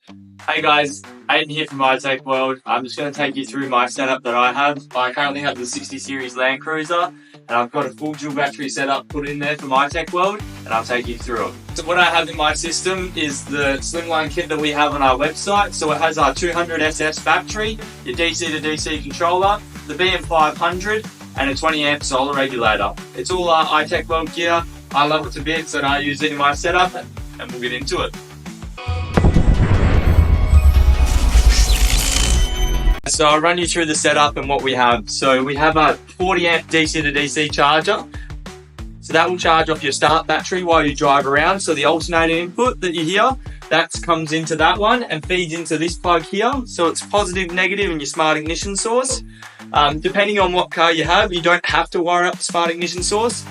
Hey guys, Aiden here from iTechworld. I'm just going to take you through my setup that I have. I currently have the 60 series Land Cruiser, and I've got a full dual battery setup put in there from iTechworld, and I'll take you through it. So what I have in my system is the Slimline kit that we have on our website. So it has our 200SS battery, your DC to DC controller, the BM500, and a 20 amp solar regulator. It's all our iTechworld gear. I love it to bits, and I use it in my setup, and we'll get into it. So I'll run you through the setup and what we have. So we have a 40 amp DC to DC charger. So that will charge off your start battery while you drive around. So the alternating input that you hear, that comes into that one and feeds into this plug here. So it's positive, negative in your smart ignition source. Depending on what car you have, you don't have to wire up the smart ignition source.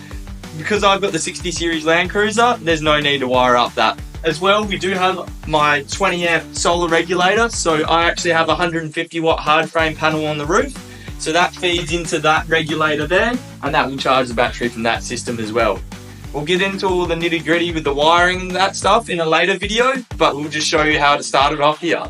Because I've got the 60 series Land Cruiser, there's no need to wire up that. As well, we do have my 20 amp solar regulator. So I actually have a 150 watt hard frame panel on the roof. So that feeds into that regulator there, and that will charge the battery from that system as well. We'll get into all the nitty gritty with the wiring and that stuff in a later video, but we'll just show you how to start it off here.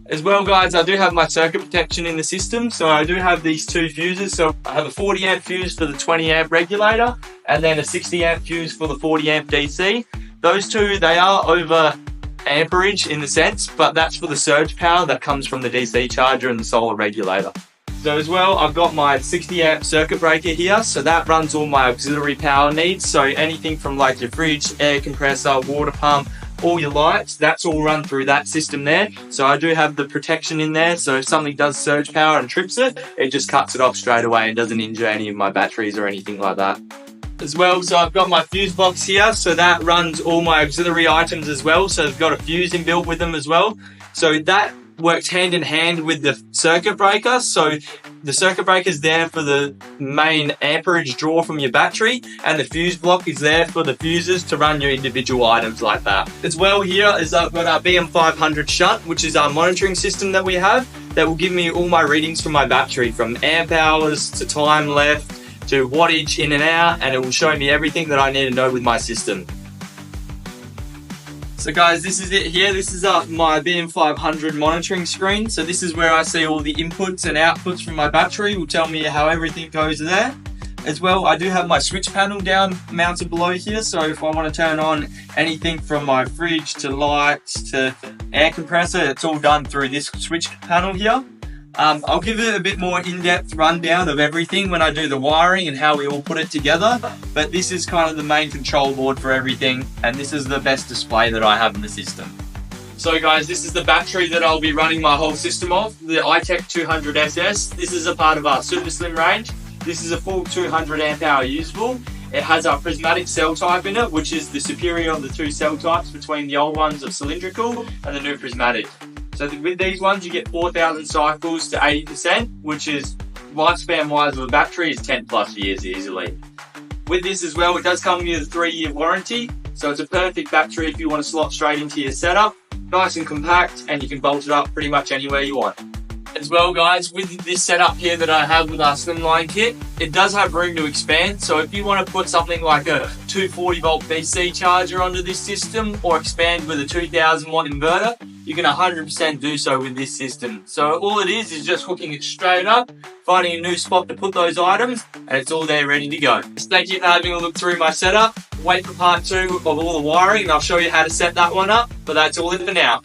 As well guys, I do have my circuit protection in the system. So I do have these two fuses. So I have a 40 amp fuse for the 20 amp regulator, and then a 60 amp fuse for the 40 amp DC. Those two, they are over amperage in the sense, but that's for the surge power that comes from the DC charger and the solar regulator. So as well, I've got my 60 amp circuit breaker here. So that runs all my auxiliary power needs. So anything from like your fridge, air compressor, water pump, all your lights, that's all run through that system there. So I do have the protection in there. So if something does surge power and trips it, it just cuts it off straight away and doesn't injure any of my batteries or anything like that. As well, so I've got my fuse box here, so that runs all my auxiliary items as well. So they've got a fuse inbuilt with them as well. So that works hand in hand with the circuit breaker. So the circuit breaker is there for the main amperage draw from your battery, and the fuse block is there for the fuses to run your individual items like that. As well, here is I've got our BM500 shunt, which is our monitoring system that we have that will give me all my readings from my battery, from amp hours to time left to wattage in and out, and it will show me everything that I need to know with my system. So guys, this is it here. This is my BM500 monitoring screen. So this is where I see all the inputs and outputs from my battery. It will tell me how everything goes there. As well, I do have my switch panel down mounted below here. So if I want to turn on anything from my fridge to lights to air compressor, it's all done through this switch panel here. I'll give it a bit more in-depth rundown of everything when I do the wiring and how we all put it together, but this is kind of the main control board for everything, and this is the best display that I have in the system. So guys, this is the battery that I'll be running my whole system off, the iTech 200SS. This is a part of our Super Slim range. This is a full 200 amp hour usable. It has our prismatic cell type in it, which is the superior of the two cell types between the old ones of cylindrical and the new prismatic. So with these ones, you get 4,000 cycles to 80%, which is lifespan-wise of a battery is 10 plus years easily. With this as well, it does come with a 3-year warranty. So it's a perfect battery if you want to slot straight into your setup. Nice and compact, and you can bolt it up pretty much anywhere you want. As well guys, with this setup here that I have with our Slimline kit, it does have room to expand. So if you want to put something like a 240 volt DC charger onto this system, or expand with a 2000 watt inverter, you can 100% do so with this system. So all it is just hooking it straight up, finding a new spot to put those items, and it's all there ready to go. Thank you for having a look through my setup. Wait for part 2 of all the wiring, and I'll show you how to set that one up, but that's all it for now.